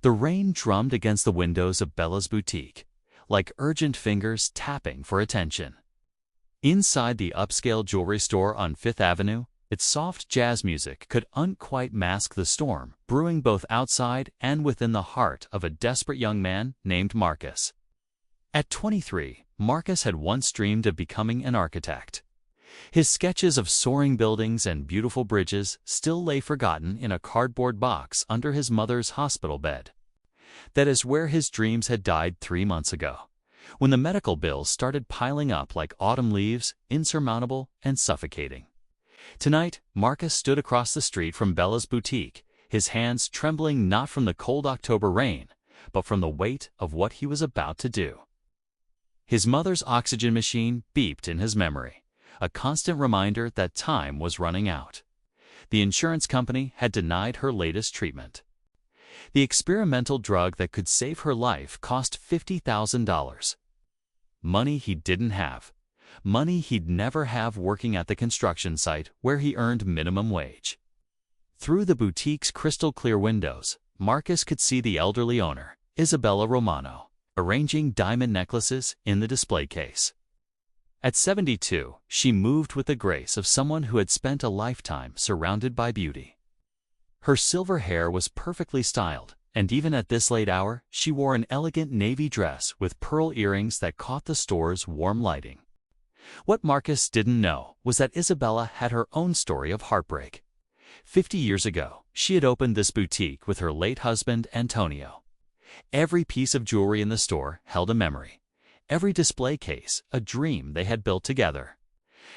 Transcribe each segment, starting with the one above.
The rain drummed against the windows of Bella's boutique, like urgent fingers tapping for attention. Inside the upscale jewelry store on Fifth Avenue, its soft jazz music could unquite mask the storm brewing both outside and within the heart of a desperate young man named Marcus. At 23, Marcus had once dreamed of becoming an architect. His sketches of soaring buildings and beautiful bridges still lay forgotten in a cardboard box under his mother's hospital bed. That is where his dreams had died 3 months ago, when the medical bills started piling up like autumn leaves, insurmountable and suffocating. Tonight, Marcus stood across the street from Bella's boutique, his hands trembling not from the cold October rain, but from the weight of what he was about to do. His mother's oxygen machine beeped in his memory, a constant reminder that time was running out. The insurance company had denied her latest treatment. The experimental drug that could save her life cost $50,000. Money he didn't have. Money he'd never have working at the construction site where he earned minimum wage. Through the boutique's crystal-clear windows, Marcus could see the elderly owner, Isabella Romano, arranging diamond necklaces in the display case. At 72, she moved with the grace of someone who had spent a lifetime surrounded by beauty. Her silver hair was perfectly styled, and even at this late hour, she wore an elegant navy dress with pearl earrings that caught the store's warm lighting. What Marcus didn't know was that Isabella had her own story of heartbreak. 50 years ago, she had opened this boutique with her late husband, Antonio. Every piece of jewelry in the store held a memory. Every display case, a dream they had built together.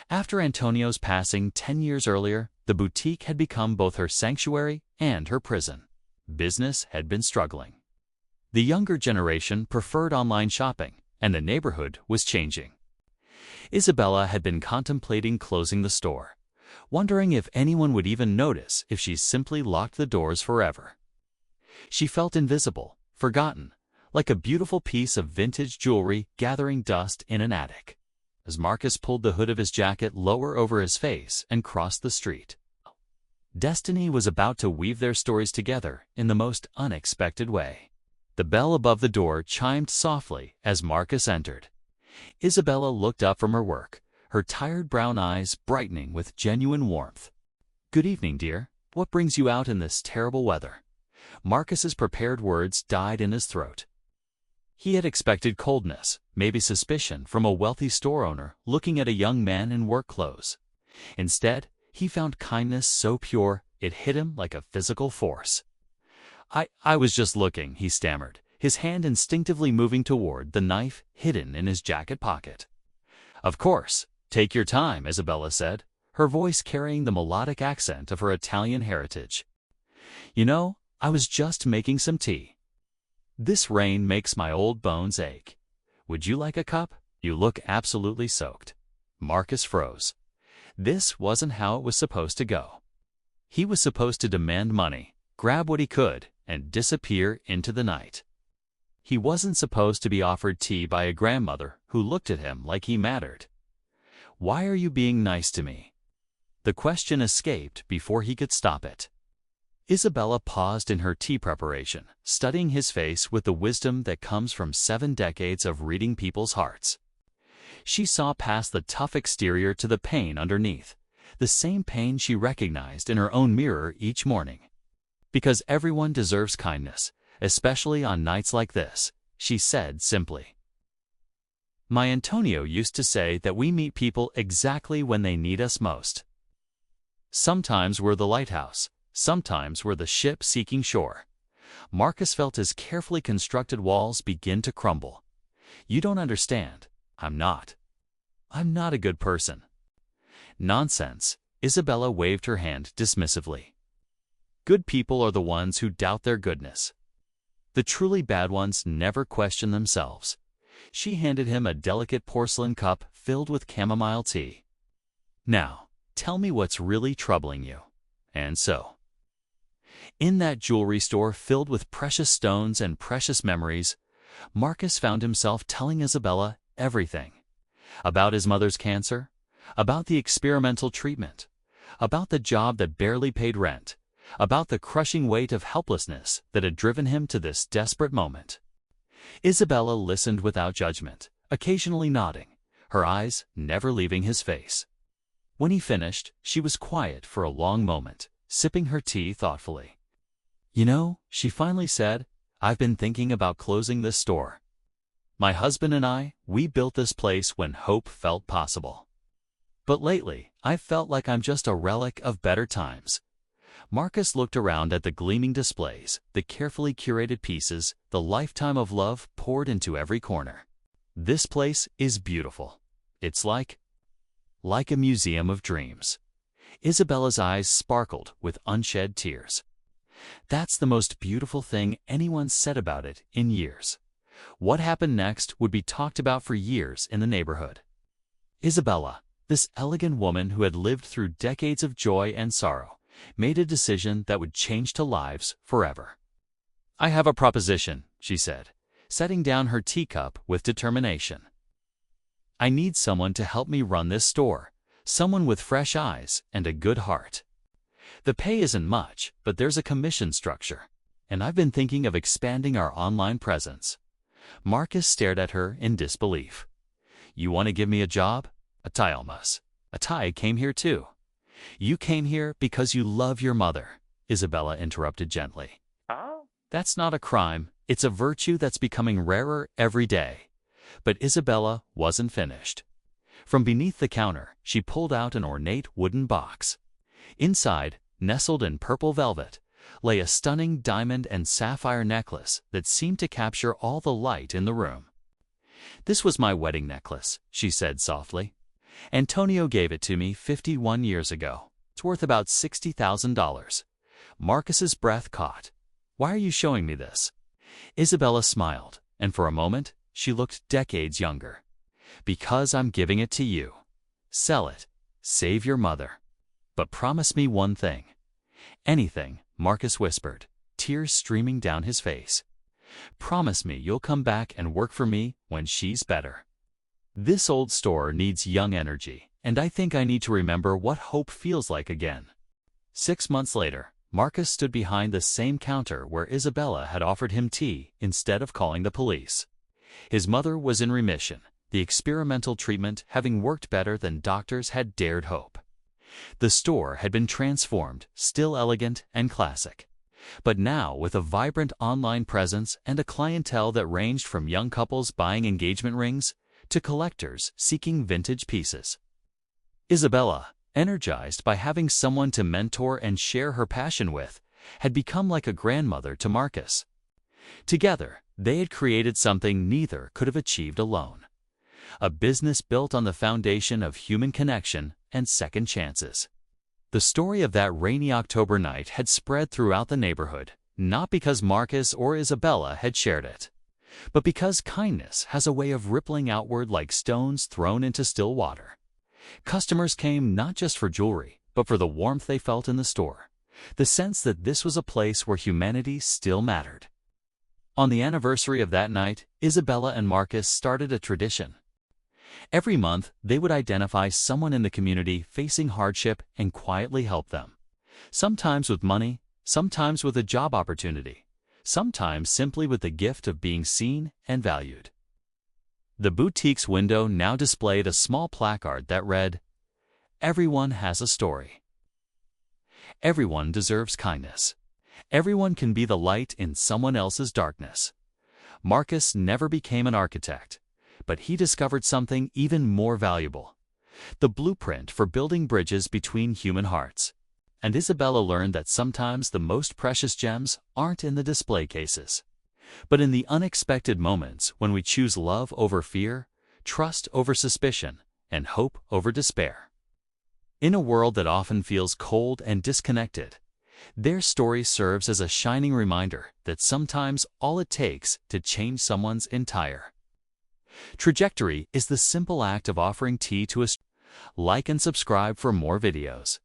After Antonio's passing 10 years earlier, the boutique had become both her sanctuary and her prison. Business had been struggling. The younger generation preferred online shopping, and the neighborhood was changing. Isabella had been contemplating closing the store, wondering if anyone would even notice if she simply locked the doors forever. She felt invisible, forgotten, like a beautiful piece of vintage jewelry gathering dust in an attic. As Marcus pulled the hood of his jacket lower over his face and crossed the street, destiny was about to weave their stories together in the most unexpected way. The bell above the door chimed softly as Marcus entered. Isabella looked up from her work, her tired brown eyes brightening with genuine warmth. "Good evening, dear. What brings you out in this terrible weather?" Marcus's prepared words died in his throat. He had expected coldness, maybe suspicion from a wealthy store owner looking at a young man in work clothes. Instead, he found kindness so pure it hit him like a physical force. I was just looking," he stammered, his hand instinctively moving toward the knife hidden in his jacket pocket. "Of course, take your time," Isabella said, her voice carrying the melodic accent of her Italian heritage. "You know, I was just making some tea. This rain makes my old bones ache. Would you like a cup? You look absolutely soaked." Marcus froze. This wasn't how it was supposed to go. He was supposed to demand money, grab what he could, and disappear into the night. He wasn't supposed to be offered tea by a grandmother who looked at him like he mattered. "Why are you being nice to me?" The question escaped before he could stop it. Isabella paused in her tea preparation, studying his face with the wisdom that comes from 7 decades of reading people's hearts. She saw past the tough exterior to the pain underneath, the same pain she recognized in her own mirror each morning. "Because everyone deserves kindness, especially on nights like this," she said simply. "My Antonio used to say that we meet people exactly when they need us most. Sometimes we're the lighthouse, sometimes we're the ship seeking shore." Marcus felt his carefully constructed walls begin to crumble. "You don't understand. I'm not a good person." "Nonsense," Isabella waved her hand dismissively. "Good people are the ones who doubt their goodness. The truly bad ones never question themselves." She handed him a delicate porcelain cup filled with chamomile tea. "Now, tell me what's really troubling you." And so, in that jewelry store filled with precious stones and precious memories, Marcus found himself telling Isabella everything. About his mother's cancer, about the experimental treatment, about the job that barely paid rent, about the crushing weight of helplessness that had driven him to this desperate moment. Isabella listened without judgment, occasionally nodding, her eyes never leaving his face. When he finished, she was quiet for a long moment, sipping her tea thoughtfully. "You know," she finally said, "I've been thinking about closing this store. My husband and I, we built this place when hope felt possible. But lately, I've felt like I'm just a relic of better times." Marcus looked around at the gleaming displays, the carefully curated pieces, the lifetime of love poured into every corner. "This place is beautiful. It's like a museum of dreams." Isabella's eyes sparkled with unshed tears. "That's the most beautiful thing anyone's said about it in years." What happened next would be talked about for years in the neighborhood. Isabella, this elegant woman who had lived through decades of joy and sorrow, made a decision that would change lives forever. "I have a proposition," she said, setting down her teacup with determination. "I need someone to help me run this store, someone with fresh eyes and a good heart. The pay isn't much, but there's a commission structure, and I've been thinking of expanding our online presence." Marcus stared at her in disbelief. "You want to give me a job?" "Atai came here too." "You came here because you love your mother," Isabella interrupted gently. "That's not a crime, it's a virtue that's becoming rarer every day." But Isabella wasn't finished. From beneath the counter, she pulled out an ornate wooden box. Inside, nestled in purple velvet, lay a stunning diamond and sapphire necklace that seemed to capture all the light in the room. "This was my wedding necklace," she said softly. "Antonio gave it to me 51 years ago. It's worth about $60,000. Marcus's breath caught. "Why are you showing me this?" Isabella smiled, and for a moment, she looked decades younger. "Because I'm giving it to you. Sell it. Save your mother. But promise me one thing." "Anything," Marcus whispered, tears streaming down his face. "Promise me you'll come back and work for me when she's better. This old store needs young energy, and I think I need to remember what hope feels like again." 6 months later, Marcus stood behind the same counter where Isabella had offered him tea instead of calling the police. His mother was in remission, the experimental treatment having worked better than doctors had dared hope. The store had been transformed, still elegant and classic, but now with a vibrant online presence and a clientele that ranged from young couples buying engagement rings to collectors seeking vintage pieces. Isabella, energized by having someone to mentor and share her passion with, had become like a grandmother to Marcus. Together, they had created something neither could have achieved alone. A business built on the foundation of human connection and second chances. The story of that rainy October night had spread throughout the neighborhood, not because Marcus or Isabella had shared it, but because kindness has a way of rippling outward like stones thrown into still water. Customers came not just for jewelry, but for the warmth they felt in the store, the sense that this was a place where humanity still mattered. On the anniversary of that night, Isabella and Marcus started a tradition. Every month, they would identify someone in the community facing hardship and quietly help them. Sometimes with money, sometimes with a job opportunity, sometimes simply with the gift of being seen and valued. The boutique's window now displayed a small placard that read, "Everyone has a story. Everyone deserves kindness. Everyone can be the light in someone else's darkness." Marcus never became an architect, but he discovered something even more valuable: the blueprint for building bridges between human hearts. And Isabella learned that sometimes the most precious gems aren't in the display cases, but in the unexpected moments when we choose love over fear, trust over suspicion, and hope over despair. In a world that often feels cold and disconnected, their story serves as a shining reminder that sometimes all it takes to change someone's entire trajectory is the simple act of offering tea to a stranger. Like and subscribe for more videos.